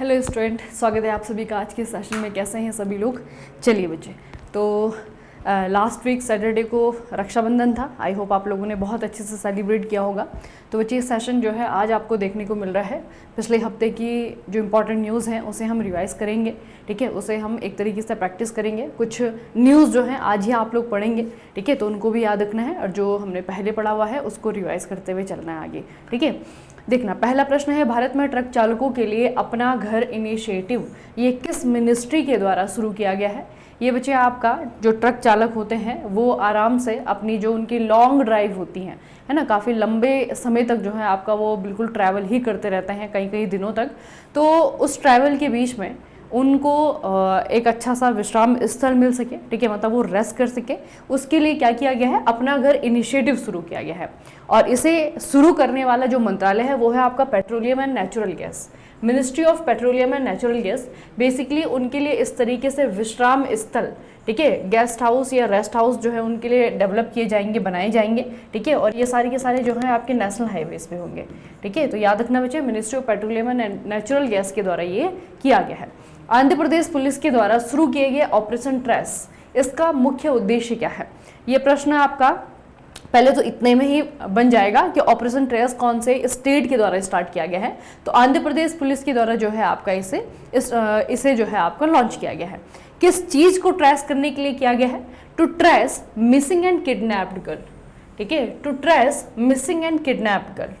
Hello student, स्वागत है आप सभी का आज के सेशन में। कैसे हैं सभी लोग? चलिए बच्चे, तो लास्ट वीक सैटरडे को रक्षाबंधन था। आई होप आप लोगों ने बहुत अच्छे से सेलिब्रेट किया होगा। तो बच्चे ये सेशन जो है आज आपको देखने को मिल रहा है। पिछले हफ्ते की जो इम्पोर्टेंट न्यूज़ हैं उसे हम रिवाइज़ करेंगे, ठीक है। उसे हम एक तरीके से प्रैक्टिस करेंगे। कुछ न्यूज़ जो हैं आज ही आप लोग पढ़ेंगे, ठीक है, तो उनको भी याद रखना है और जो हमने पहले पढ़ा हुआ है उसको रिवाइज़ करते हुए चलना है आगे, ठीक है। देखना, पहला प्रश्न है, भारत में ट्रक चालकों के लिए अपना घर इनिशिएटिव ये किस मिनिस्ट्री के द्वारा शुरू किया गया है? ये बच्चे आपका जो ट्रक चालक होते हैं वो आराम से अपनी जो उनकी लॉन्ग ड्राइव होती हैं, है ना, काफ़ी लंबे समय तक जो है आपका वो बिल्कुल ट्रैवल ही करते रहते हैं कई कई दिनों तक। तो उस ट्रैवल के बीच में उनको एक अच्छा सा विश्राम स्थल मिल सके, ठीक है, मतलब वो रेस्ट कर सके, उसके लिए क्या किया गया है, अपना घर इनिशिएटिव शुरू किया गया है। और इसे शुरू करने वाला जो मंत्रालय है वो है आपका petroleum and natural gas, ministry of petroleum and natural gas. Basically उनके लिए इस तरीके से विश्राम स्थल, ठीक है, गेस्ट हाउस या रेस्ट हाउस जो है उनके लिए डेवलप किए जाएंगे, बनाए जाएंगे, ठीक है। और ये सारे के सारे जो है आपके नेशनल हाईवेज पे होंगे, ठीक है। तो याद रखना बच्चे, ministry of petroleum and natural gas के द्वारा ये किया गया है। आंध्र प्रदेश पुलिस के द्वारा शुरू किए गए ऑपरेशन ट्रेस, इसका मुख्य उद्देश्य क्या है? ये प्रश्न आपका पहले तो इतने में ही बन जाएगा कि ऑपरेशन ट्रेस कौन से स्टेट के द्वारा स्टार्ट किया गया है। तो आंध्र प्रदेश पुलिस के द्वारा जो है आपका इसे जो है आपका लॉन्च किया गया है। किस चीज को ट्रेस करने के लिए किया गया है? To trace missing and kidnapped girl, ठीक है, to trace missing and kidnapped girl,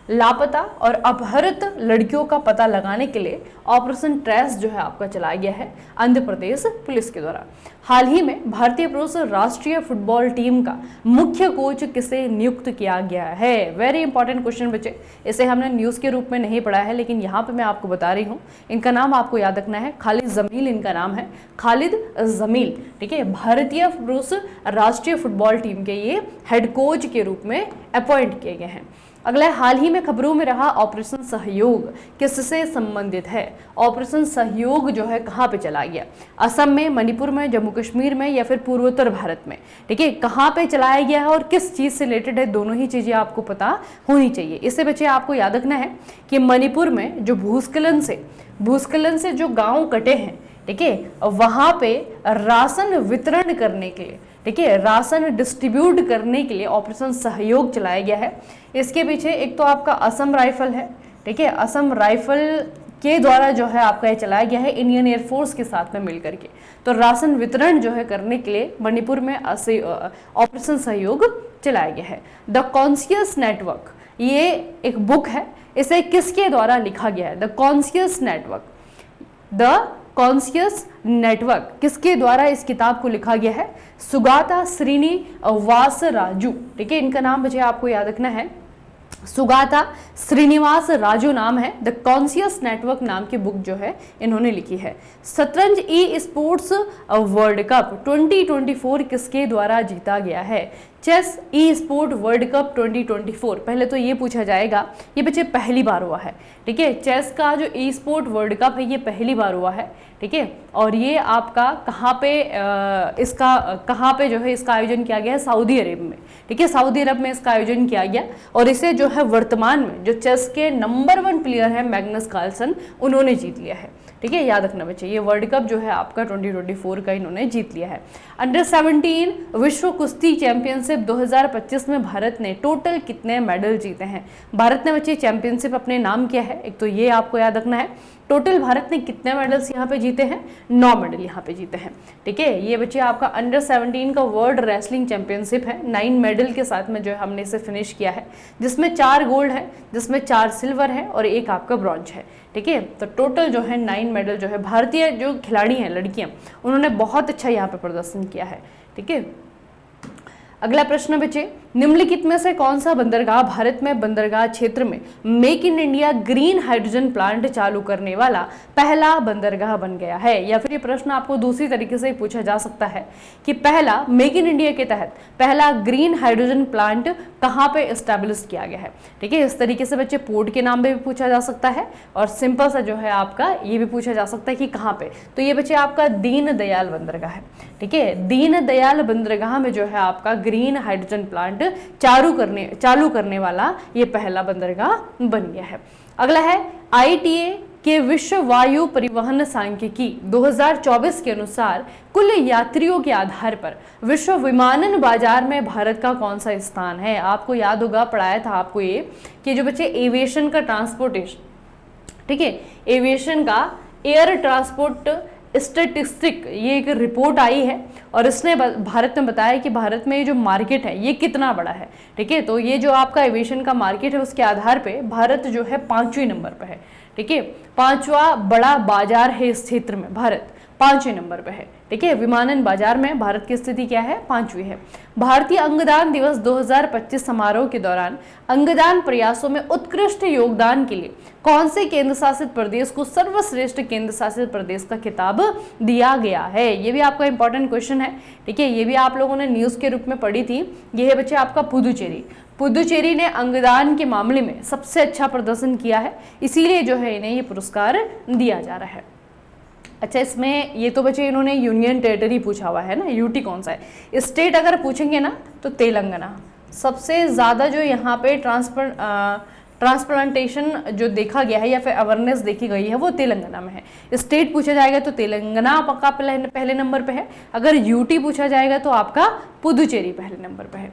लापता और अपहृत लड़कियों का पता लगाने के लिए ऑपरेशन ट्रेस जो है आपका चलाया गया है आंध्र प्रदेश पुलिस के द्वारा। हाल ही में भारतीय पुरुष राष्ट्रीय फुटबॉल टीम का मुख्य कोच किसे नियुक्त किया गया है? वेरी इंपॉर्टेंट क्वेश्चन बच्चे, इसे हमने न्यूज़ के रूप में नहीं पढ़ा है, लेकिन यहाँ पे मैं आपको बता रही हूँ। इनका नाम आपको याद रखना है, खालिद जमील इनका नाम है, खालिद जमील, ठीक है। भारतीय पुरुष राष्ट्रीय फुटबॉल टीम के ये हेड कोच के रूप में अपॉइंट किए गए हैं। अगला, हाल ही में खबरों में रहा ऑपरेशन सहयोग किससे संबंधित है? ऑपरेशन सहयोग जो है कहाँ पे चला गया? असम में, मणिपुर में, जम्मू कश्मीर में या फिर पूर्वोत्तर भारत में, ठीक है, कहाँ पे चलाया गया है और किस चीज़ से रिलेटेड है? दोनों ही चीज़ें आपको पता होनी चाहिए। इससे बच्चे आपको याद रखना है कि मणिपुर में जो भूस्खलन से जो गाँव कटे हैं, ठीक है, वहाँ पे राशन वितरण करने के लिए, ठीक है, राशन डिस्ट्रीब्यूट करने के लिए ऑपरेशन सहयोग चलाया गया है। इसके पीछे एक तो आपका असम राइफल है, ठीक है, असम राइफल के द्वारा जो है आपका ये चलाया गया है इंडियन एयरफोर्स के साथ में मिलकर के। तो राशन वितरण जो है करने के लिए मणिपुर में ऑपरेशन सहयोग चलाया गया है। द कॉन्शियस नेटवर्क, ये एक बुक है, इसे किसके द्वारा लिखा गया है? द कॉन्शियस नेटवर्क किसके द्वारा इस किताब को लिखा गया है? सुगाता श्रीनिवास राजू, ठीक है, इनका नाम मुझे आपको याद रखना है, सुगाता श्रीनिवास राजू नाम है। द कॉन्शियस नेटवर्क नाम की बुक जो है इन्होंने लिखी है। शतरंज ई स्पोर्ट्स वर्ल्ड कप 2024 किसके द्वारा जीता गया है? चेस ई स्पोर्ट वर्ल्ड कप 2024, पहले तो ये पूछा जाएगा, ये बच्चे पहली बार हुआ है, ठीक है, चेस का जो ई स्पोर्ट वर्ल्ड कप है ये पहली बार हुआ है, ठीक है। और ये आपका कहाँ पे जो है इसका आयोजन किया गया है? सऊदी अरब में, ठीक है, सऊदी अरब में इसका आयोजन किया गया। और इसे जो है वर्तमान में जो चेस के नंबर 1 प्लेयर है मैग्नस कार्लसन, उन्होंने जीत लिया है, ठीक है, याद रखना बच्चे। ये वर्ल्ड कप जो है आपका 2024 का इन्होंने जीत लिया है। अंडर 17 विश्व कुश्ती चैंपियनशिप 2025 में भारत ने टोटल कितने मेडल जीते हैं? भारत ने बच्चे चैंपियनशिप अपने नाम किया है, एक तो ये आपको याद रखना है। टोटल भारत ने कितने मेडल्स यहाँ पे जीते हैं? 9 मेडल यहाँ पे जीते हैं, ठीक है। ये बच्चे आपका अंडर 17 का वर्ल्ड रेसलिंग चैंपियनशिप है, 9 मेडल के साथ में जो है हमने इसे फिनिश किया है, जिसमें 4 गोल्ड है, जिसमें 4 सिल्वर है और 1 आपका ब्रॉन्ज है, ठीक है। तो टोटल जो है 9 मेडल जो है भारतीय जो खिलाड़ी हैं लड़कियां, उन्होंने बहुत अच्छा यहाँ पे प्रदर्शन किया है, ठीक है। अगला प्रश्न बच्चे, निम्नलिखित में से कौन सा बंदरगाह भारत में बंदरगाह क्षेत्र में make in India green hydrogen plant चालू करने वाला पहला बंदरगाह बन गया है? या फिर ये प्रश्न आपको दूसरी तरीके से पूछा जा सकता है कि पहला मेक इन इंडिया के तहत पहला ग्रीन हाइड्रोजन प्लांट कहाँ पे एस्टेब्लिश किया गया है, ठीक है। इस तरीके से बच्चे पोर्ट के नाम पे भी पूछा जा सकता है और सिंपल सा जो है आपका ये भी पूछा जा सकता है कि कहाँ पे। तो ये बच्चे आपका दीनदयाल बंदरगाह है, ठीक है, दीनदयाल बंदरगाह में जो है आपका ग्रीन हाइड्रोजन प्लांट चालू करने वाला ये पहला बंदरगाह बन गया है। अगला है ITA कि विश्व वायु परिवहन सांख्यिकी 2024 के अनुसार कुल यात्रियों के आधार पर विश्व विमानन बाजार में भारत का कौन सा स्थान है। आपको याद होगा, पढ़ाया था आपको ये कि जो बच्चे एविएशन का ट्रांसपोर्टेशन, ठीक है, एविएशन का एयर ट्रांसपोर्ट स्टैटिस्टिक, ये एक रिपोर्ट आई है और इसने भारत में बताया कि भारत में ये जो मार्केट है ये कितना बड़ा है। ठीक है, तो ये जो आपका एविएशन का मार्केट है उसके आधार पे भारत जो है 5वें नंबर पे है। ठीक है, 5वां बड़ा बाजार है इस क्षेत्र में, भारत 5वें नंबर पे है। ठीक है, विमानन बाजार में भारत की स्थिति क्या है, 5वीं है। भारतीय अंगदान दिवस 2025 समारोह के दौरान अंगदान प्रयासों में उत्कृष्ट योगदान के लिए कौन से केंद्र शासित प्रदेश को सर्वश्रेष्ठ केंद्र शासित प्रदेश का खिताब दिया गया है। ये भी आपका इंपॉर्टेंट क्वेश्चन है। ठीक है, ये भी आप लोगों ने न्यूज के रूप में पढ़ी थी। ये है बच्चे आपका पुदुचेरी। पुदुचेरी ने अंगदान के मामले में सबसे अच्छा प्रदर्शन किया है, इसीलिए जो है इन्हें ये पुरस्कार दिया जा रहा है। अच्छा, इसमें ये तो बच्चे इन्होंने यूनियन टेरिटरी पूछा हुआ है ना, यूटी कौन सा है। स्टेट अगर पूछेंगे ना तो तेलंगाना सबसे ज़्यादा जो यहाँ पे ट्रांसप्लांटेशन जो देखा गया है या फिर अवेयरनेस देखी गई है वो तेलंगाना में है। स्टेट पूछा जाएगा तो तेलंगाना पक्का पहले नंबर पे है। अगर यूटी पूछा जाएगा तो आपका पुदुचेरी पहले नंबर पे है।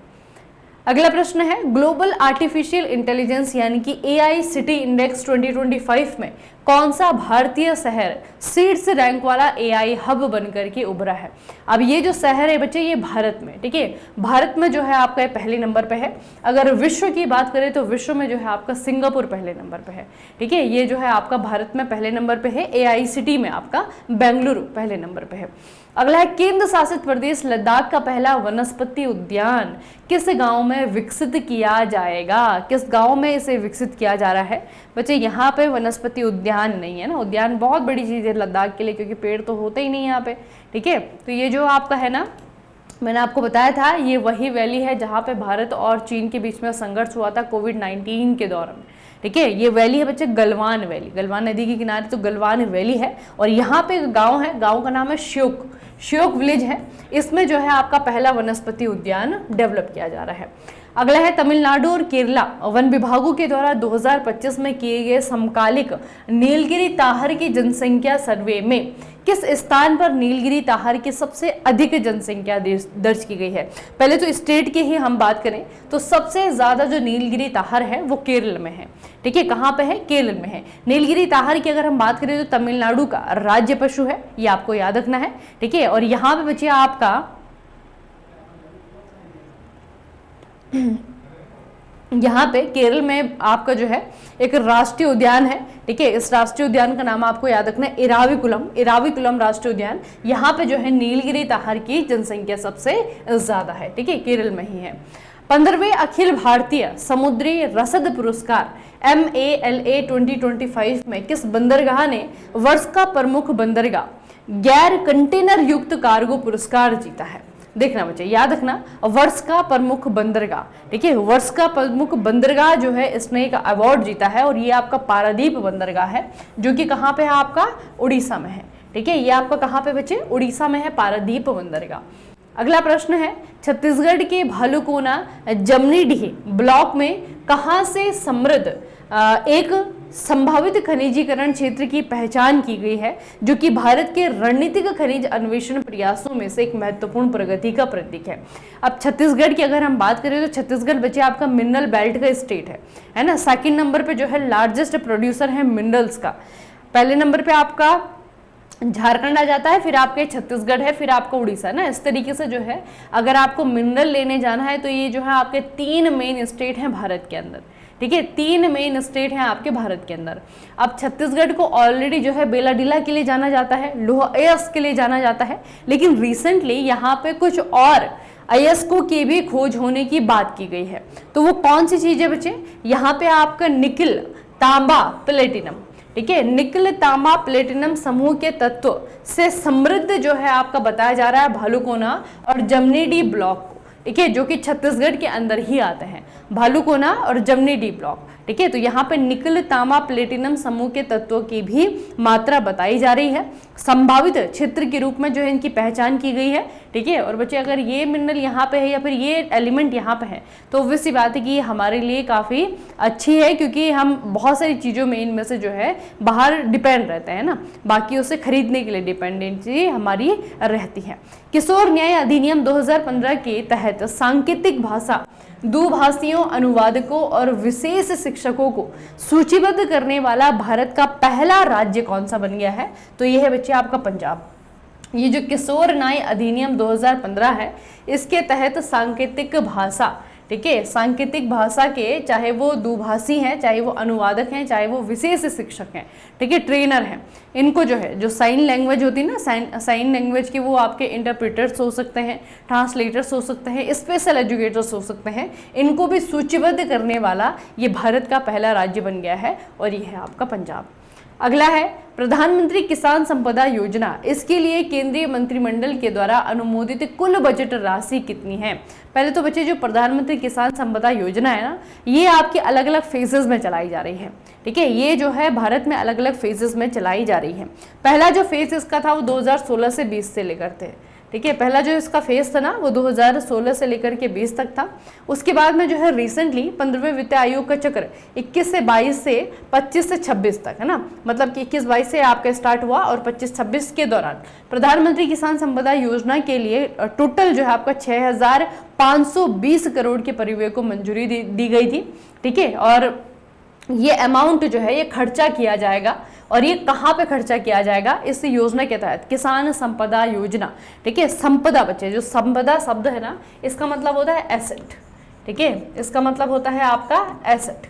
अगला प्रश्न है, ग्लोबल आर्टिफिशियल इंटेलिजेंस यानी कि AI सिटी इंडेक्स 2025 में कौन सा भारतीय शहर शीर्ष रैंक वाला AI हब बनकर के उभरा है। अब ये जो शहर है बच्चे ये भारत में, ठीक है, भारत में जो है आपका पहले नंबर पे है। अगर विश्व की बात करें तो विश्व में जो है आपका सिंगापुर पहले नंबर पे है। ठीक है, ये जो है आपका भारत में पहले नंबर पे है। AI सिटी में आपका बेंगलुरु पहले नंबर पे है। अगला है, केंद्र शासित प्रदेश लद्दाख का पहला वनस्पति उद्यान किस गांव में विकसित किया जाएगा। किस गांव में इसे विकसित किया जा रहा है बच्चे। यहाँ पे वनस्पति उद्यान नहीं है ना, उद्यान बहुत बड़ी चीज है लद्दाख के लिए क्योंकि पेड़ तो होते ही नहीं यहाँ पे। ठीक है, तो ये जो आपका है ना, मैंने आपको बताया था ये वही वैली है जहाँ पे भारत और चीन के बीच में संघर्ष हुआ था कोविड-19 के दौरान। ठीक है, ये वैली है बच्चे गलवान वैली, गलवान नदी के किनारे तो गलवान वैली है। और यहाँ पे गांव है, गांव का नाम है श्योक विलेज है। इसमें जो है आपका पहला वनस्पति उद्यान डेवलप किया जा रहा है। अगला है, तमिलनाडु और केरला वन विभागों के द्वारा 2025 में किए गए समकालिक नीलगिरी ताहर की जनसंख्या सर्वे में किस स्थान पर नीलगिरी ताहर की सबसे अधिक जनसंख्या दर्ज की गई है। पहले तो स्टेट की ही हम बात करें तो सबसे ज्यादा जो नीलगिरी ताहर है वो केरल में है। ठीक है, कहाँ पे है, केरल में है। नीलगिरी ताहर की अगर हम बात करें तो तमिलनाडु का राज्य पशु है, ये आपको याद रखना है। ठीक है, और यहाँ पे बच्चे आपका यहाँ पे केरल में आपका जो है एक राष्ट्रीय उद्यान है। ठीक है, इस राष्ट्रीय उद्यान का नाम आपको याद रखना है इराविकुलम राष्ट्रीय उद्यान। यहाँ पे जो है नीलगिरी ताहर की जनसंख्या सबसे ज्यादा है। ठीक है, केरल में ही है। 15वें अखिल भारतीय समुद्री रसद पुरस्कार MALA 2025 में किस बंदरगाह ने वर्ष का प्रमुख बंदरगाह गैर कंटेनर युक्त कार्गो पुरस्कार जीता है। देखना बच्चे, याद रखना, वर्ष का प्रमुख बंदरगाह। ठीक है, वर्ष का प्रमुख बंदरगाह जो है इसने एक अवार्ड जीता है और ये आपका पारादीप बंदरगाह है जो कि कहाँ पे है, आपका उड़ीसा में है। ठीक है, ये आपका कहाँ पे बच्चे, उड़ीसा में है पारादीप बंदरगाह। अगला प्रश्न है, छत्तीसगढ़ के भालुकोना जमनीडीह ब्लॉक में कहाँ से समृद्ध एक संभावित खनिजीकरण क्षेत्र की पहचान की गई है जो कि भारत के रणनीतिक खनिज अन्वेषण प्रयासों में से एक महत्वपूर्ण प्रगति का प्रतीक है। अब छत्तीसगढ़ की अगर हम बात करें तो छत्तीसगढ़ बच्चे आपका मिनरल बेल्ट का स्टेट है ना। सेकंड नंबर पे जो है लार्जेस्ट प्रोड्यूसर है मिनरल्स का। पहले नंबर पे आपका झारखंड आ जाता है, फिर आपके छत्तीसगढ़ है, फिर आपका उड़ीसा ना। इस तरीके से जो है अगर आपको मिनरल लेने जाना है तो ये जो है आपके 3 मेन स्टेट हैं भारत के अंदर। ठीक है, 3 मेन स्टेट हैं आपके भारत के अंदर। अब छत्तीसगढ़ को ऑलरेडी जो है बेलाडीला के लिए जाना जाता है, लोहा अयस्क के लिए जाना जाता है, लेकिन रिसेंटली यहाँ पे कुछ और अयस्कों की भी खोज होने की बात की गई है। तो वो कौन सी चीज है बच्चे, यहाँ पे आपका निकिल, तांबा, प्लेटिनम। ठीक है, निकिल, तांबा, प्लेटिनम समूह के तत्व से समृद्ध जो है आपका बताया जा रहा है भालुकोना और जमनीडीह ब्लॉक। ठीक है, जो कि छत्तीसगढ़ के अंदर ही आते हैं। भालुकोना और जमनी डी ब्लॉक। ठीक है, तो यहाँ पे निकल तांबा प्लेटिनम समूह के तत्वों की भी मात्रा बताई जा रही है। संभावित क्षेत्र के रूप में जो है इनकी पहचान की गई है। ठीक है, और बच्चे अगर ये मिनरल यहाँ पे है या फिर ये एलिमेंट यहाँ पे है तो ऑब्वियस सी बात है कि हमारे लिए काफ़ी अच्छी है, क्योंकि हम बहुत सारी चीज़ों में इनमें से जो है बाहर डिपेंड रहते हैं ना, बाकियों से खरीदने के लिए डिपेंडेंसी हमारी रहती है। किशोर न्याय अधिनियम 2015 के तहत सांकेतिक भाषा दुभाषियों, अनुवादकों और विशेष शिक्षकों को सूचीबद्ध करने वाला भारत का पहला राज्य कौन सा बन गया है? तो यह है बच्चे आपका पंजाब। ये जो किशोर न्याय अधिनियम 2015 है, इसके तहत सांकेतिक भाषा, ठीक है, सांकेतिक भाषा के चाहे वो दुभाषी हैं, चाहे वो अनुवादक हैं, चाहे वो विशेष शिक्षक हैं, ठीक है, ट्रेनर हैं, इनको जो है जो साइन लैंग्वेज होती है ना, साइन लैंग्वेज के वो आपके इंटरप्रेटर्स हो सकते हैं, ट्रांसलेटर्स हो सकते हैं, स्पेशल एजुकेटर्स हो सकते हैं, इनको भी सूचीबद्ध करने वाला ये भारत का पहला राज्य बन गया है और ये है आपका पंजाब। अगला है प्रधानमंत्री किसान संपदा योजना। इसके लिए केंद्रीय मंत्रिमंडल के द्वारा अनुमोदित कुल बजट राशि कितनी है? पहले तो बच्चे जो प्रधानमंत्री किसान संपदा योजना है ना, ये आपकी अलग अलग फेजेस में चलाई जा रही है। ठीक है, ये जो है भारत में अलग अलग फेजेस में चलाई जा रही है। पहला जो फेज इसका था वो 2016 से 20 से लेकर थे। ठीक है, पहला जो इसका फेज था ना वो 2016 से लेकर के 20 तक था। उसके बाद में जो है रिसेंटली 15वें वित्त आयोग का चक्र 21 से 22 से 25 से 26 तक है ना, मतलब कि 21-22 से आपका स्टार्ट हुआ और 25-26 के दौरान प्रधानमंत्री किसान संपदा योजना के लिए टोटल जो है आपका 6,520 करोड़ के परिव्यय को मंजूरी दी गई थी। ठीक है, और ये अमाउंट जो है ये खर्चा किया जाएगा, और ये कहाँ पे खर्चा किया जाएगा? इस योजना के तहत किसान संपदा योजना। ठीक है, संपदा बच्चे, जो संपदा शब्द है ना, इसका मतलब होता है एसेट। ठीक है, इसका मतलब होता है आपका एसेट।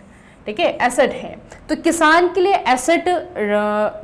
ठीक है, एसेट है, तो किसान के लिए एसेट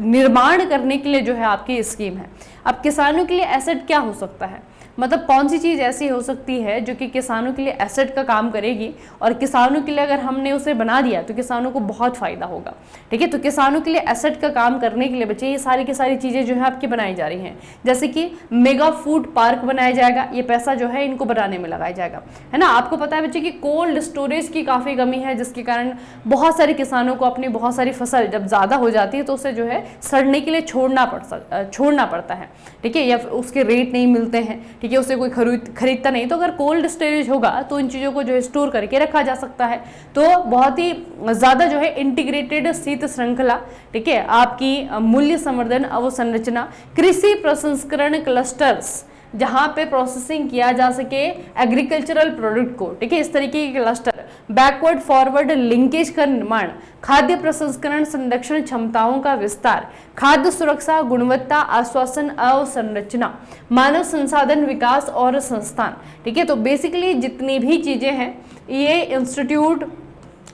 निर्माण करने के लिए जो है आपकी स्कीम है। अब किसानों के लिए एसेट क्या हो सकता है, मतलब कौन सी चीज़ ऐसी हो सकती है जो कि किसानों के लिए एसेट का काम करेगी, और किसानों के लिए अगर हमने उसे बना दिया तो किसानों को बहुत फ़ायदा होगा। ठीक है, तो किसानों के लिए एसेट का काम करने के लिए बच्चे ये सारी की सारी चीज़ें जो है आपकी बनाई जा रही हैं, जैसे कि मेगा फूड पार्क बनाया जाएगा, ये पैसा जो है इनको बनाने में लगाया जाएगा, है ना। आपको पता है बच्चे कि कोल्ड स्टोरेज की काफ़ी कमी है, जिसके कारण बहुत सारे किसानों को अपनी बहुत सारी फसल जब ज़्यादा हो जाती है तो उसे जो है सड़ने के लिए छोड़ना पड़ता है। ठीक है, या उसके रेट नहीं मिलते हैं, ठीक है, उसे कोई खरीदता नहीं। तो अगर कोल्ड स्टोरेज होगा तो इन चीज़ों को जो है स्टोर करके रखा जा सकता है, तो बहुत ही ज़्यादा जो है इंटीग्रेटेड शीत श्रृंखला, ठीक है, आपकी मूल्य संवर्धन अवसंरचना, कृषि प्रसंस्करण क्लस्टर्स, जहाँ पे प्रोसेसिंग किया जा सके एग्रीकल्चरल प्रोडक्ट को, ठीक है, इस तरीके के क्लस्टर, बैकवर्ड फॉरवर्ड लिंकेज का निर्माण, खाद्य प्रसंस्करण संरक्षण क्षमताओं का विस्तार, खाद्य सुरक्षा गुणवत्ता आश्वासन अवसंरचना, मानव संसाधन विकास और संस्थान। ठीक है, तो बेसिकली जितनी भी चीजें हैं ये इंस्टीट्यूट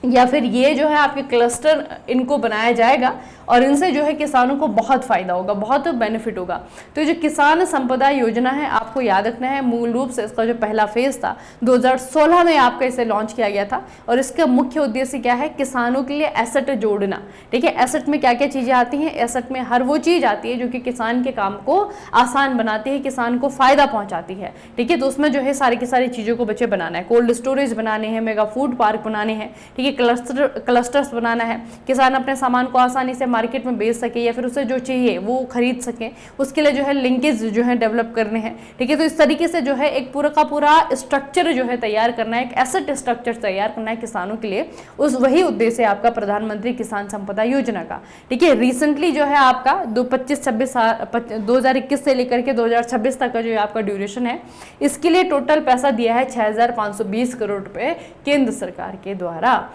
या फिर ये जो है आपके क्लस्टर, इनको बनाया जाएगा और इनसे जो है किसानों को बहुत फायदा होगा, बहुत बेनिफिट होगा। तो ये जो किसान संपदा योजना है, आपको याद रखना है मूल रूप से इसका जो पहला फेज था 2016 में आपका इसे लॉन्च किया गया था, और इसका मुख्य उद्देश्य क्या है? किसानों के लिए एसेट जोड़ना। ठीक है, एसेट में क्या क्या चीजें आती हैं? एसेट में हर वो चीज आती है जो कि किसान के काम को आसान बनाती है, किसान को फायदा पहुंचाती है। ठीक है, तो उसमें जो है सारी की सारी चीजों को बच्चे बनाना है, कोल्ड स्टोरेज बनाने हैं, मेगा फूड पार्क बनाने हैं, ठीक है, क्लस्टर्स बनाना है, किसान अपने सामान को आसानी से मार्केट में बेच सके या फिर उसे जो चाहिए वो खरीद सके, उसके लिए जो है लिंकेज जो है डेवलप करने हैं। ठीक है, तो इस तरीके से जो है एक पूरा का पूरा स्ट्रक्चर जो है तैयार करना है, एक एसेट स्ट्रक्चर तैयार करना है किसानों के लिए, उस वही उद्देश्य है आपका प्रधानमंत्री किसान संपदा योजना का। ठीक है, रिसेंटली जो है आपका 2021 से लेकर के 2026 तक का जो है आपका ड्यूरेशन है, इसके लिए टोटल पैसा दिया है 6,520 करोड़ रुपए केंद्र सरकार के द्वारा।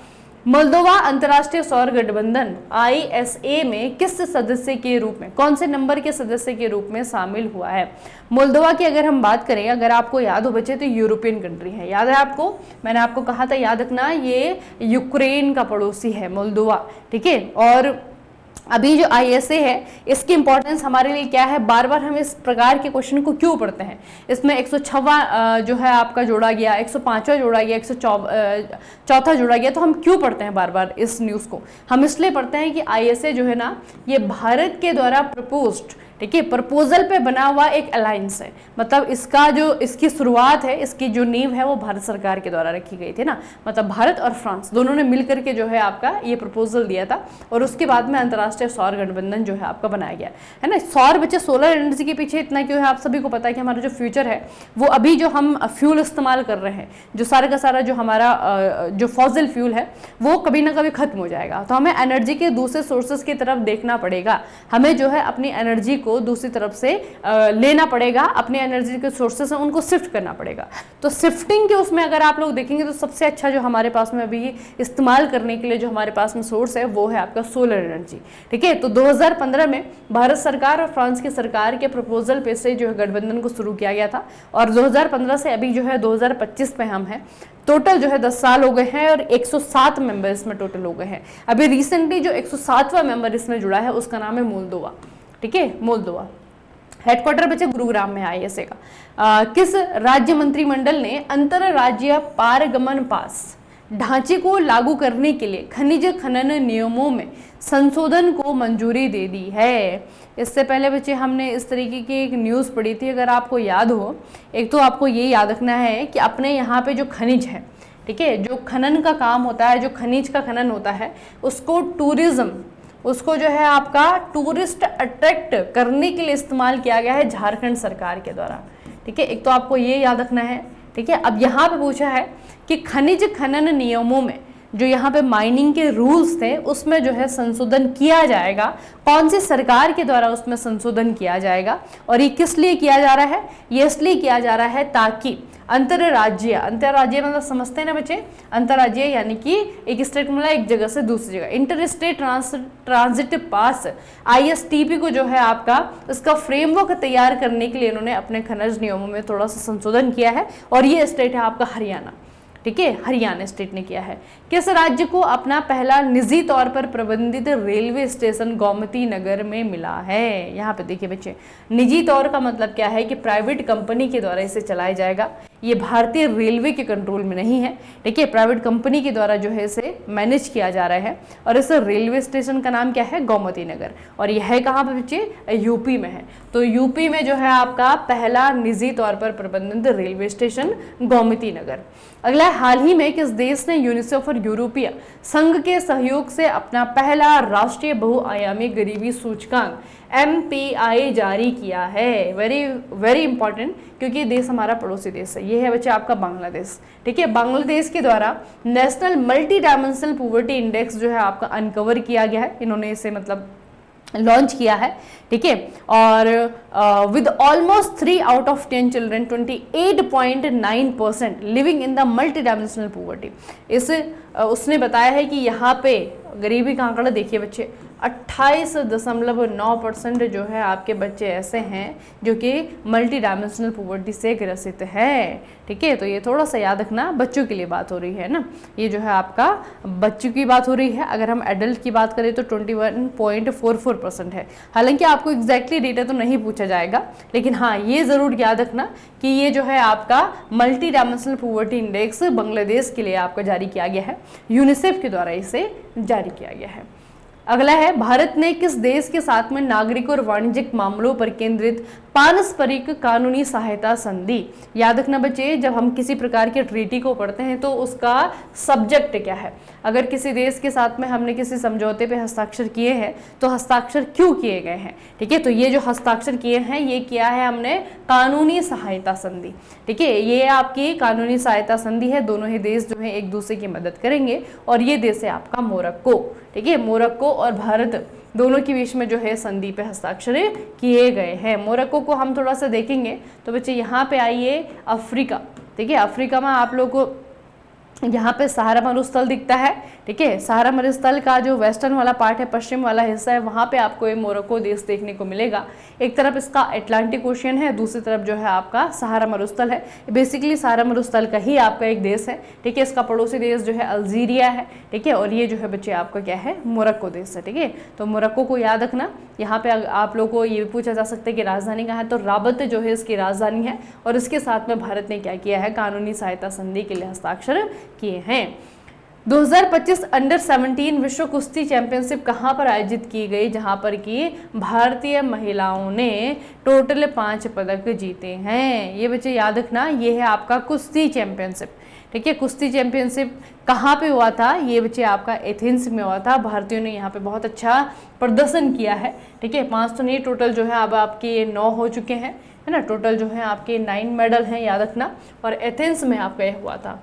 मोल्दोवा अंतर्राष्ट्रीय सौर गठबंधन ISA में किस सदस्य के रूप में, कौन से नंबर के सदस्य के रूप में शामिल हुआ है? मोल्दोवा की अगर हम बात करें, अगर आपको याद हो बच्चे, तो यूरोपियन कंट्री है, याद है आपको, मैंने आपको कहा था याद रखना, ये यूक्रेन का पड़ोसी है मोल्दोवा। ठीक है, और अभी जो ISA है इसकी इंपॉर्टेंस हमारे लिए क्या है, बार बार हम इस प्रकार के क्वेश्चन को क्यों पढ़ते हैं। इसमें 106वां जो है आपका जोड़ा गया, 105वां जोड़ा गया, 104वां जोड़ा गया, तो हम क्यों पढ़ते हैं बार बार इस न्यूज़ को? हम इसलिए पढ़ते हैं कि ISA जो है ना, ये भारत के द्वारा प्रपोज्ड, ठीक है, प्रपोजल पे बना हुआ एक अलायंस है। मतलब इसका जो इसकी शुरुआत है, इसकी जो नींव है वो भारत सरकार के द्वारा रखी गई थी ना, मतलब भारत और फ्रांस दोनों ने मिलकर के जो है आपका ये प्रपोजल दिया था, और उसके बाद में अंतर्राष्ट्रीय सौर गठबंधन जो है आपका बनाया गया है ना। सौर बच्चे सोलर एनर्जी के पीछे इतना क्यों है, आप सभी को पता है कि हमारा जो फ्यूचर है वो अभी जो हम फ्यूल इस्तेमाल कर रहे हैं, जो सारा का सारा जो हमारा जो फॉसिल फ्यूल है वो कभी ना कभी खत्म हो जाएगा, तो हमें एनर्जी के दूसरे सोर्सेज की तरफ देखना पड़ेगा। हमें जो है अपनी एनर्जी को दूसरी तरफ से लेना पड़ेगा, अपने एनर्जी के सोर्सेस हैं उनको शिफ्ट करना पड़ेगा। तो शिफ्टिंग के उसमें अगर आप लोग देखेंगे तो सबसे अच्छा जो हमारे पास में अभी इस्तेमाल करने के लिए जो हमारे पास में सोर्स है वो है आपका सोलर एनर्जी, ठीक है। तो 2015 में भारत सरकार और फ्रांस की सरकार के प्रपोजल पे से जो है गठबंधन को शुरू किया गया था, और 2015 से अभी जो है 2025 में हम हैं। टोटल जो है 10 साल हो गए हैं और 107 मेंबर इसमें टोटल हो गए हैं। अभी रिसेंटली जो 107वां मेंबर इसमें जुड़ा है उसका नाम है मोल्दोवा, ठीक है, मोल्दोवा। हेडक्वार्टर बचे गुरुग्राम में ISA का। किस राज्य मंत्रिमंडल ने अंतरराज्यीय पारगमन पास ढांचे को लागू करने के लिए खनिज खनन नियमों में संशोधन को मंजूरी दे दी है? इससे पहले बच्चे हमने इस तरीके की एक न्यूज़ पढ़ी थी, अगर आपको याद हो। एक तो आपको ये याद रखना है कि अपने यहाँ पे जो खनिज है, ठीक है, जो खनन का काम होता है, जो खनिज का खनन होता है, उसको टूरिज्म, उसको जो है आपका टूरिस्ट अट्रैक्ट करने के लिए इस्तेमाल किया गया है झारखंड सरकार के द्वारा, ठीक है। एक तो आपको ये याद रखना है, ठीक है। अब यहाँ पे पूछा है कि खनिज खनन नियमों में जो यहाँ पे माइनिंग के रूल्स थे उसमें जो है संशोधन किया जाएगा। कौन सी सरकार के द्वारा उसमें संशोधन किया जाएगा, और ये किस लिए किया जा रहा है? ये इसलिए किया जा रहा है ताकि अंतरराज्यीय, अंतरराज्यीय मतलब समझते हैं ना बच्चे, अंतरराज्यीय यानी कि एक स्टेट मतलब एक जगह से दूसरी जगह, inter state transit pass ISTP को जो है आपका इसका फ्रेमवर्क तैयार करने के लिए इन्होंने अपने खनिज नियमों में थोड़ा सा संशोधन किया है, और ये स्टेट है आपका हरियाणा, ठीक है, हरियाणा स्टेट ने किया है। किस राज्य को अपना पहला निजी तौर पर प्रबंधित रेलवे स्टेशन गोमती नगर में मिला है? यहाँ पे देखिए बच्चे, निजी तौर का मतलब क्या है कि प्राइवेट कंपनी के द्वारा इसे चलाया जाएगा, ये भारतीय रेलवे के कंट्रोल में नहीं है, ठीक है, प्राइवेट कंपनी के द्वारा जो है इसे मैनेज किया जा रहा है। और इस रेलवे स्टेशन का नाम क्या है? गोमती नगर। और यह है कहाँ पर बच्चे? यूपी में है। तो यूपी में जो है आपका पहला निजी तौर पर प्रबंधित रेलवे स्टेशन गोमती नगर। अगला, हाल ही में किस देश ने यूनिसेफ और यूरोपीय संघ के सहयोग से अपना पहला राष्ट्रीय बहुआयामी गरीबी सूचकांक MPI जारी किया है? वेरी वेरी इंपॉर्टेंट, क्योंकि देश हमारा पड़ोसी देश है। ये है बच्चे आपका बांग्लादेश, ठीक है। बांग्लादेश के द्वारा national multi dimensional poverty index जो है आपका अनकवर किया गया है, इन्होंने इसे मतलब लॉन्च किया है, ठीक है। और with almost 3 out of 10 children 28.9% living in the multi dimensional poverty, इस उसने बताया है कि यहाँ पे गरीबी का आंकड़ा देखिए बच्चे, 28.9% जो है आपके बच्चे ऐसे हैं जो कि मल्टी डायमेंशनल पॉवर्टी से ग्रसित है, ठीक है। तो ये थोड़ा सा याद रखना, बच्चों के लिए बात हो रही है ना, ये जो है आपका बच्चों की बात हो रही है। अगर हम एडल्ट की बात करें तो 21.44% है। हालांकि आपको एग्जैक्टली डेटा तो नहीं पूछा जाएगा, लेकिन हाँ ये ज़रूर याद रखना कि ये जो है आपका multi dimensional poverty index Bangladesh के लिए आपका जारी किया गया है, यूनिसेफ के द्वारा इसे जारी किया गया है। अगला है, भारत ने किस देश के साथ में नागरिक और वाणिज्यिक मामलों पर केंद्रित पारस्परिक कानूनी सहायता संधि? याद रखना बच्चे, जब हम किसी प्रकार के ट्रीटी को पढ़ते हैं तो उसका सब्जेक्ट क्या है। अगर किसी देश के साथ में हमने किसी समझौते पे हस्ताक्षर किए हैं तो हस्ताक्षर क्यों किए गए हैं, ठीक है। तो ये जो हस्ताक्षर किए हैं ये किया है हमने कानूनी सहायता संधि, ठीक है। ये आपकी कानूनी सहायता संधि है, दोनों ही देश जो है एक दूसरे की मदद करेंगे, और ये देश है आपका मोरक्को, ठीक है। मोरक्को और भारत दोनों के बीच में जो है संधि पे हस्ताक्षर किए गए हैं। मोरक्को को हम थोड़ा सा देखेंगे तो बच्चे यहाँ पे आइए, अफ्रीका, ठीक है। अफ्रीका में आप लोग को यहाँ पे सहारा मरुस्थल दिखता है, ठीक है। सहारा मरुस्थल का जो वेस्टर्न वाला पार्ट है, पश्चिम वाला हिस्सा है, वहाँ पे आपको ये मोरक्को देश देखने को मिलेगा। एक तरफ इसका अटलांटिक ओशियन है, दूसरी तरफ जो है आपका सहारा मरुस्थल है। बेसिकली सहारा मरुस्थल का ही आपका एक देश है, ठीक है। इसका पड़ोसी देश जो है अल्जीरिया है, ठीक है। और ये जो है बच्चे आपका क्या है, मोरक्को देश है, ठीक है। तो मोरक्को को याद रखना। यहाँ पे आप लोगों को ये पूछा जा सकता है कि राजधानी कहाँ है, तो राबत जो है इसकी राजधानी है। और इसके साथ में भारत ने क्या किया है, कानूनी सहायता संधि के लिए हस्ताक्षर किए हैं। 2025 अंडर 17 विश्व कुश्ती चैंपियनशिप कहाँ पर आयोजित की गई, जहाँ पर कि भारतीय महिलाओं ने टोटल 5 पदक जीते हैं। ये बच्चे याद रखना, ये है आपका कुश्ती चैंपियनशिप, ठीक है। कुश्ती चैंपियनशिप कहाँ पे हुआ था, ये बच्चे आपका एथेंस में हुआ था। भारतीयों ने यहाँ पे बहुत अच्छा प्रदर्शन किया है, ठीक है। 5 तो नहीं, टोटल जो है अब आपके 9 हो चुके हैं, है ना। टोटल जो है आपके 9 मेडल हैं, याद रखना। और एथेंस में आपका यह हुआ था।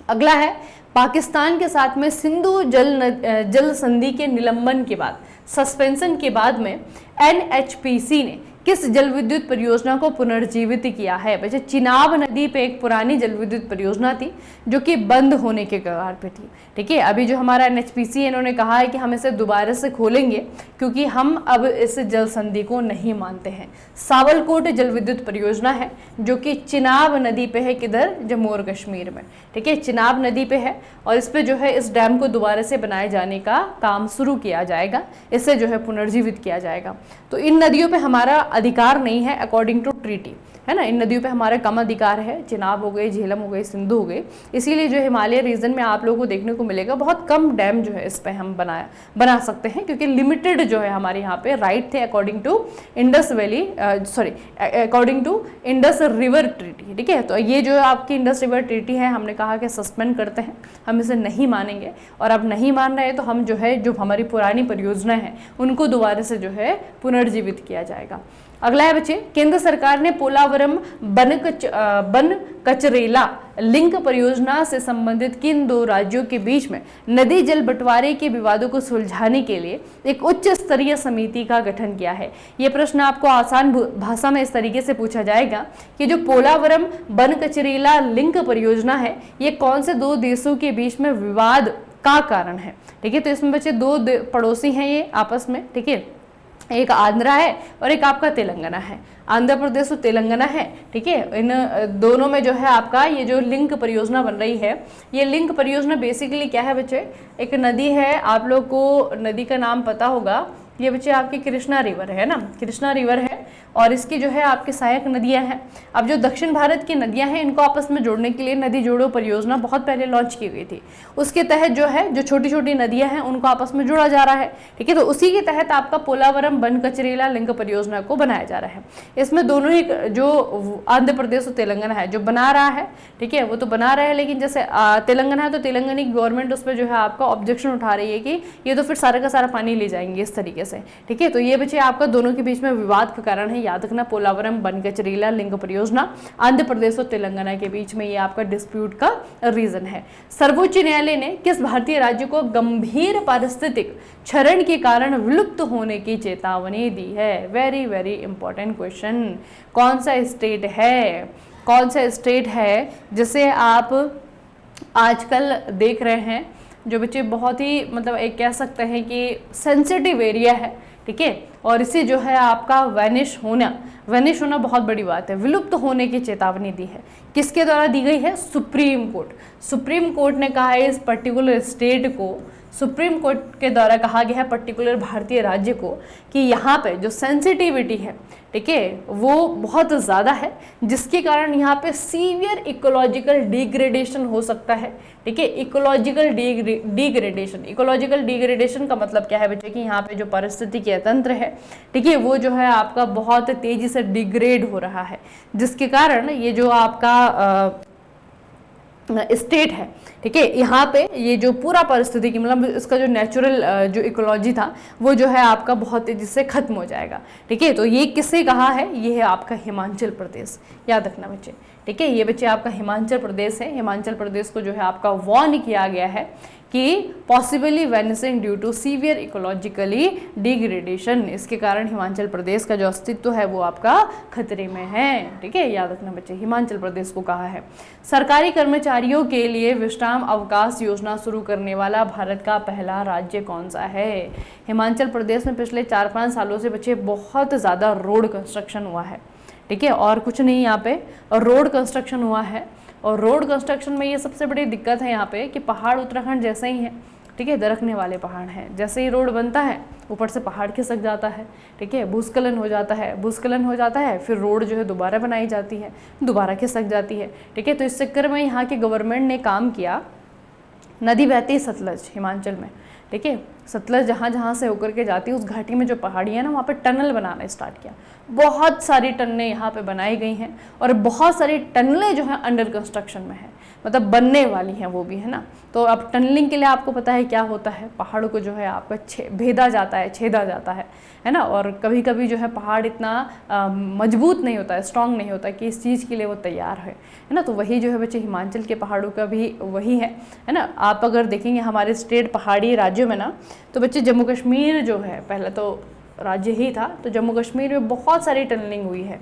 अगला है, पाकिस्तान के साथ में सिंधु जल संधि के निलंबन के बाद, सस्पेंशन के बाद में एनएचपीसी ने किस जल विद्युत परियोजना को पुनर्जीवित किया है। वैसे चिनाब नदी पे एक पुरानी जल विद्युत परियोजना थी जो कि बंद होने के कगार पे थी, ठीक है। अभी जो हमारा एनएचपीसी है, इन्होंने कहा है कि हम इसे दोबारा से खोलेंगे क्योंकि हम अब इस जल संधि को नहीं मानते हैं। सावलकोट जल विद्युत परियोजना है जो कि चिनाब नदी पे है, किधर, जम्मू और कश्मीर में, ठीक है। चिनाब नदी पे है और इस पे जो है इस डैम को दोबारा से बनाए जाने का काम शुरू किया जाएगा, इसे जो है पुनर्जीवित किया जाएगा। तो इन नदियों पे हमारा अधिकार नहीं है अकॉर्डिंग टू ट्रीटी, है ना। इन नदियों पे हमारा कम अधिकार है, चिनाब हो गई, झेलम हो गई, सिंधु हो गई। इसीलिए जो हिमालय रीजन में आप लोगों को देखने को मिलेगा बहुत कम डैम जो है इस पे हम बना सकते हैं, क्योंकि लिमिटेड जो है हमारे यहाँ पे राइट थे according to Indus valley, according to Indus river treaty, ठीक है। तो ये जो आपकी इंडस रिवर ट्रीटी है, हमने कहा कि सस्पेंड करते हैं, हम इसे नहीं मानेंगे। और अब नहीं मान रहे तो हम जो है, जो हमारी पुरानी परियोजना है उनको दोबारा से जो है पुनर्जीवित किया जाएगा। अगला है बच्चे, केंद्र सरकार ने पोलावरम बन कचरेला लिंक परियोजना से संबंधित किन 2 राज्यों के बीच में नदी जल बंटवारे के विवादों को सुलझाने के लिए एक उच्च स्तरीय समिति का गठन किया है। ये प्रश्न आपको आसान भाषा में इस तरीके से पूछा जाएगा कि जो पोलावरम बन कचरेला लिंक परियोजना है, ये कौन से 2 देशों के बीच में विवाद का कारण है, ठीक है। तो इसमें बच्चे 2 पड़ोसी हैं ये आपस में, ठीक है। एक आंध्रा है और एक आपका तेलंगाना है। आंध्र प्रदेश और तेलंगाना है, ठीक है। इन दोनों में जो है आपका ये जो लिंक परियोजना बन रही है, ये लिंक परियोजना बेसिकली क्या है बच्चे, एक नदी है, आप लोग को नदी का नाम पता होगा, ये बच्चे आपकी कृष्णा रिवर है ना, कृष्णा रिवर है। और इसकी जो है आपकी सहायक नदियां हैं। अब जो दक्षिण भारत की नदियां हैं, इनको आपस में जोड़ने के लिए नदी जोड़ो परियोजना बहुत पहले लॉन्च की गई थी। उसके तहत जो है, जो छोटी छोटी नदियां हैं उनको आपस में जोड़ा जा रहा है, ठीक है। तो उसी के तहत आपका पोलावरम बन कचरेला लिंक परियोजना को बनाया जा रहा है। इसमें दोनों ही, जो आंध्र प्रदेश और तेलंगाना है जो बना रहा है, ठीक है, वो तो बना रहा है, लेकिन जैसे तेलंगाना है तो तेलंगानी गवर्नमेंट उस पर जो है आपका ऑब्जेक्शन उठा रही है कि ये तो फिर सारा का सारा पानी ले जाएंगे इस तरीके से, ठीक है। तो ये बच्चे आपका दोनों के बीच में विवाद का कारण है, याद रखना। पोलावरम बन कचरेला लिंक परियोजना आंध्र प्रदेश और तेलंगाना के बीच में ये आपका डिस्प्यूट का रीजन है। सर्वोच्च न्यायालय ने किस भारतीय राज्य को गंभीर पारिस्थितिक क्षरण के कारण विलुप्त होने की चेतावनी दी है। Very very important question. कौन सा स्टेट है, कौन सा स्टेट है जिसे आप आजकल देख रहे हैं, जो बच्चे बहुत ही मतलब एक कह सकते हैं कि सेंसिटिव एरिया है, ठीक है। और इसे जो है आपका वैनिश होना बहुत बड़ी बात है, विलुप्त होने की चेतावनी दी है। किसके द्वारा दी गई है, सुप्रीम कोर्ट। सुप्रीम कोर्ट ने कहा है इस पर्टिकुलर स्टेट को, सुप्रीम कोर्ट के द्वारा कहा गया है पर्टिकुलर भारतीय राज्य को कि यहाँ पे जो सेंसिटिविटी है, ठीक है, वो बहुत ज़्यादा है, जिसके कारण यहाँ पे सीवियर इकोलॉजिकल डिग्रेडेशन हो सकता है, ठीक है। इकोलॉजिकल डिग्रेडेशन का मतलब क्या है बच्चे कि यहाँ पे जो पारिस्थितिकी तंत्र है, ठीक है, वो जो है आपका बहुत तेजी से डिग्रेड हो रहा है, जिसके कारण ये जो आपका स्टेट है, ठीक है, यहाँ पे ये जो पूरा परिस्थिति की मतलब इसका जो नेचुरल जो इकोलॉजी था वो जो है आपका बहुत तेजी से खत्म हो जाएगा, ठीक है। तो ये किससे कहा है, ये है आपका हिमाचल प्रदेश, याद रखना बच्चे, ठीक है। ये बच्चे आपका हिमाचल प्रदेश है। हिमाचल प्रदेश को जो है आपका वार्न किया गया है कि possibly vanishing due to severe ecologically degradation, इसके कारण हिमाचल प्रदेश का जो अस्तित्व है वो आपका खतरे में है। ठीक है, याद रखना बच्चे, हिमाचल प्रदेश को कहा है। सरकारी कर्मचारियों के लिए विश्राम अवकाश योजना शुरू करने वाला भारत का पहला राज्य कौन सा है? हिमाचल प्रदेश में पिछले 4-5 सालों से बच्चे बहुत ज़्यादा रोड कंस्ट्रक्शन हुआ है। ठीक है, और कुछ नहीं यहाँ पे, और रोड कंस्ट्रक्शन हुआ है। और रोड कंस्ट्रक्शन में ये सबसे बड़ी दिक्कत है यहाँ पे कि पहाड़ उत्तराखंड जैसे ही है, ठीक है, दरकने वाले पहाड़ हैं। जैसे ही रोड बनता है ऊपर से पहाड़ खिसक जाता है, ठीक है, भूस्खलन हो जाता है, भूस्खलन हो जाता है, फिर रोड जो है दोबारा बनाई जाती है, दोबारा खिसक जाती है। ठीक है, तो इस चक्कर में यहाँ की गवर्नमेंट ने काम किया, नदी बहती है सतलज हिमाचल में, ठीक है, सतलज जहाँ जहाँ से होकर के जाती है उस घाटी में जो पहाड़ी है ना, वहाँ पे टनल बनाना स्टार्ट किया। बहुत सारी टनलें यहाँ पे बनाई गई हैं और बहुत सारी टनलें जो हैं अंडर कंस्ट्रक्शन में है, मतलब बनने वाली हैं वो भी, है ना। तो अब टनलिंग के लिए आपको पता है क्या होता है, पहाड़ को जो है आपका भेदा जाता है, छेदा जाता है ना। और कभी कभी जो है पहाड़ इतना मजबूत नहीं होता है, स्ट्रांग नहीं होता कि इस चीज़ के लिए वो तैयार है ना। तो वही जो है बच्चे हिमाचल के पहाड़ों का भी वही है ना। आप अगर देखेंगे हमारे स्टेट पहाड़ी राज्यों में ना, तो बच्चे जम्मू कश्मीर जो है पहले तो राज्य ही था, तो जम्मू कश्मीर में बहुत सारी टनलिंग हुई है,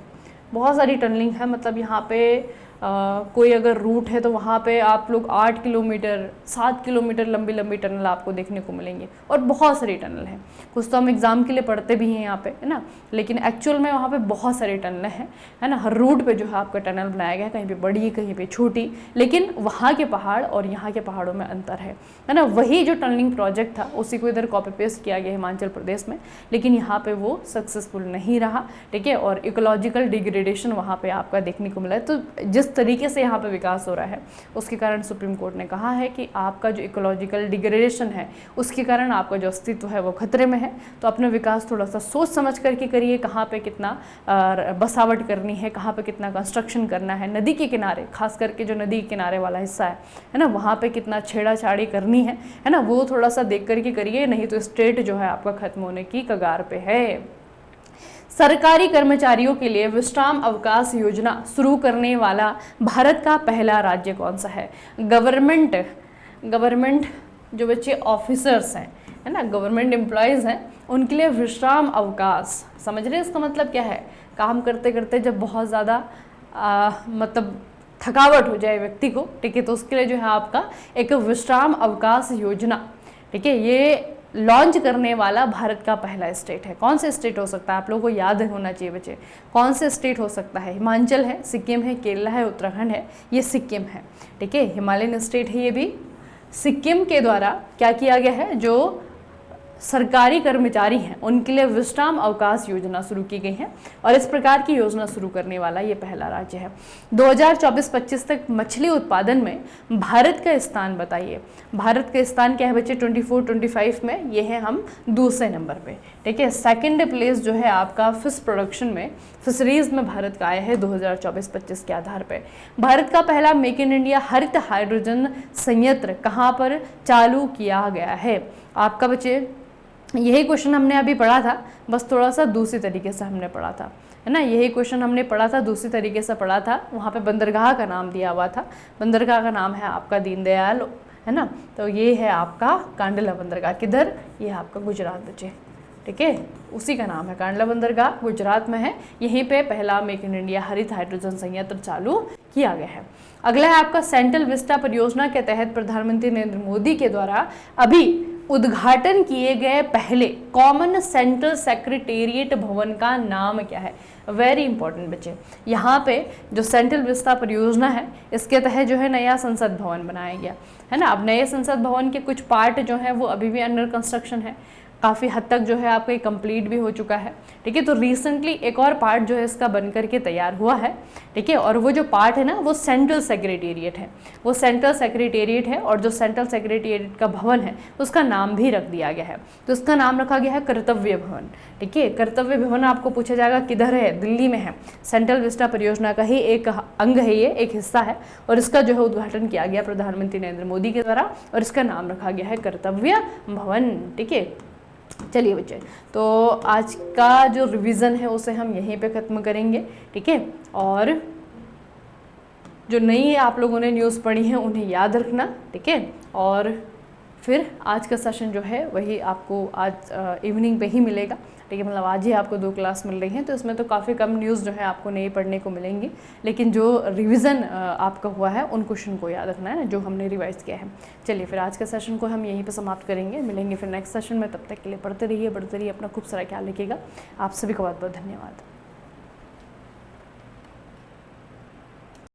बहुत सारी टनलिंग है। मतलब यहाँ पे कोई अगर रूट है तो वहाँ पे आप लोग 8 किलोमीटर 7 किलोमीटर लंबी लंबी टनल आपको देखने को मिलेंगे, और बहुत सारी टनल हैं। कुछ तो हम एग्ज़ाम के लिए पढ़ते भी हैं यहाँ पे, है ना, लेकिन एक्चुअल में वहाँ पे बहुत सारी टनलें हैं, है ना। हर रूट पे जो है आपका टनल बनाया गया है, कहीं पे बड़ी कहीं पे छोटी, लेकिन वहाँ के पहाड़ और यहाँ के पहाड़ों में अंतर है ना। वही जो टनलिंग प्रोजेक्ट था उसी को इधर कॉपी पेस्ट किया गया हिमाचल प्रदेश में, लेकिन यहाँ पे वो सक्सेसफुल नहीं रहा, ठीक है। और इकोलॉजिकल डिग्रेडेशन वहाँ पे आपका देखने को मिला है। तो जिस तरीके से यहाँ पे विकास हो रहा है उसके कारण सुप्रीम कोर्ट ने कहा है कि आपका जो इकोलॉजिकल डिग्रेडेशन है उसके कारण आपका जो अस्तित्व है वो खतरे में है। तो अपना विकास थोड़ा सा सोच समझ करके करिए, कहाँ पे कितना बसावट करनी है, कहाँ पे कितना कंस्ट्रक्शन करना है, नदी के किनारे, खास करके जो नदी के किनारे वाला हिस्सा है ना, वहाँ पे कितना छेड़ाछाड़ी करनी है ना, वो थोड़ा सा देख करके करिए, नहीं तो स्टेट जो है आपका खत्म होने की कगार पे है। सरकारी कर्मचारियों के लिए विश्राम अवकाश योजना शुरू करने वाला भारत का पहला राज्य कौन सा है? गवर्नमेंट जो बच्चे ऑफिसर्स हैं, है ना, गवर्नमेंट एम्प्लॉयज़ हैं, उनके लिए विश्राम अवकाश, समझ रहे हैं इसका मतलब क्या है? काम करते करते जब बहुत ज़्यादा मतलब थकावट हो जाए व्यक्ति को, ठीक है, तो उसके लिए जो है आपका एक विश्राम अवकाश योजना, ठीक है, ये लॉन्च करने वाला भारत का पहला स्टेट है। कौन से स्टेट हो सकता है? आप लोगों को याद होना चाहिए बच्चे, कौन से स्टेट हो सकता है? हिमाचल है, सिक्किम है, केरला है, उत्तराखंड है, ये सिक्किम है, ठीक है, हिमालयन स्टेट है ये भी। सिक्किम के द्वारा क्या किया गया है, जो सरकारी कर्मचारी हैं उनके लिए विश्राम अवकाश योजना शुरू की गई है, और इस प्रकार की योजना शुरू करने वाला ये पहला राज्य है। 2024-25 तक मछली उत्पादन में भारत का स्थान बताइए। भारत का स्थान क्या है बच्चे? 24-25 में ये है हम दूसरे नंबर पे, ठीक है। सेकंड प्लेस जो है आपका फिश प्रोडक्शन में, फिशरीज में भारत का आया है 2024-25 के आधार पे। भारत का पहला मेक इन इंडिया हरित हाइड्रोजन संयंत्र कहाँ पर चालू किया गया है? आपका बच्चे यही क्वेश्चन हमने अभी पढ़ा था, बस थोड़ा सा दूसरी तरीके से हमने पढ़ा था, है ना। यही क्वेश्चन हमने पढ़ा था, दूसरी तरीके से पढ़ा था। वहाँ पे बंदरगाह का नाम दिया हुआ था, बंदरगाह का नाम है आपका दीनदयाल, है ना। तो ये है आपका कांडला बंदरगाह, किधर? ये आपका गुजरात बच्चे, ठीक है, उसी का नाम है कांडला बंदरगाह, गुजरात में है। यहीं पे पहला मेक इन इंडिया हरित हाइड्रोजन संयंत्र चालू किया गया है। अगला है आपका सेंट्रल विस्टा परियोजना के तहत प्रधानमंत्री नरेंद्र मोदी के द्वारा अभी उद्घाटन किए गए पहले कॉमन सेंट्रल सेक्रेटेरिएट भवन का नाम क्या है? वेरी इंपॉर्टेंट बच्चे, यहाँ पे जो सेंट्रल विस्टा परियोजना है इसके तहत जो है नया संसद भवन बनाया गया है ना। अब नए संसद भवन के कुछ पार्ट जो है वो अभी भी अंडर कंस्ट्रक्शन है, काफ़ी हद तक जो है आपका ये कंप्लीट भी हो चुका है, ठीक है। तो रिसेंटली एक और पार्ट जो है इसका बन करके तैयार हुआ है, ठीक है। और वो जो पार्ट है ना वो सेंट्रल सेक्रेटेरिएट है, वो सेंट्रल सेक्रेटेरिएट है, और जो सेंट्रल सेक्रेटेरिएट का भवन है उसका नाम भी रख दिया गया है। तो उसका नाम रखा गया है कर्तव्य भवन, ठीक है। कर्तव्य भवन आपको पूछा जाएगा किधर है? दिल्ली में है। सेंट्रल विस्टा परियोजना का ही एक अंग है, ये एक हिस्सा है, और इसका जो है उद्घाटन किया गया प्रधानमंत्री नरेंद्र मोदी के द्वारा, और इसका नाम रखा गया है कर्तव्य भवन, ठीक है। चलिए बच्चे, तो आज का जो रिवीजन है उसे हम यहीं पे ख़त्म करेंगे, ठीक है। और जो नहीं आप लोगों ने न्यूज़ पढ़ी है उन्हें याद रखना, ठीक है। और फिर आज का सेशन जो है वही आपको आज इवनिंग पे ही मिलेगा, ठीक है। मतलब आज ही आपको 2 क्लास मिल रही हैं, तो इसमें तो काफ़ी कम न्यूज़ जो है आपको नहीं पढ़ने को मिलेंगी, लेकिन जो रिवीजन आपका हुआ है उन क्वेश्चन को याद रखना है ना, जो हमने रिवाइज किया है। चलिए फिर आज के सेशन को हम यहीं पर समाप्त करेंगे, मिलेंगे फिर नेक्स्ट सेशन में। तब तक के लिए पढ़ते रहिए, बढ़ते रहिए, अपना खूब सारा ख्याल रखिएगा। आप सभी का बहुत बहुत धन्यवाद।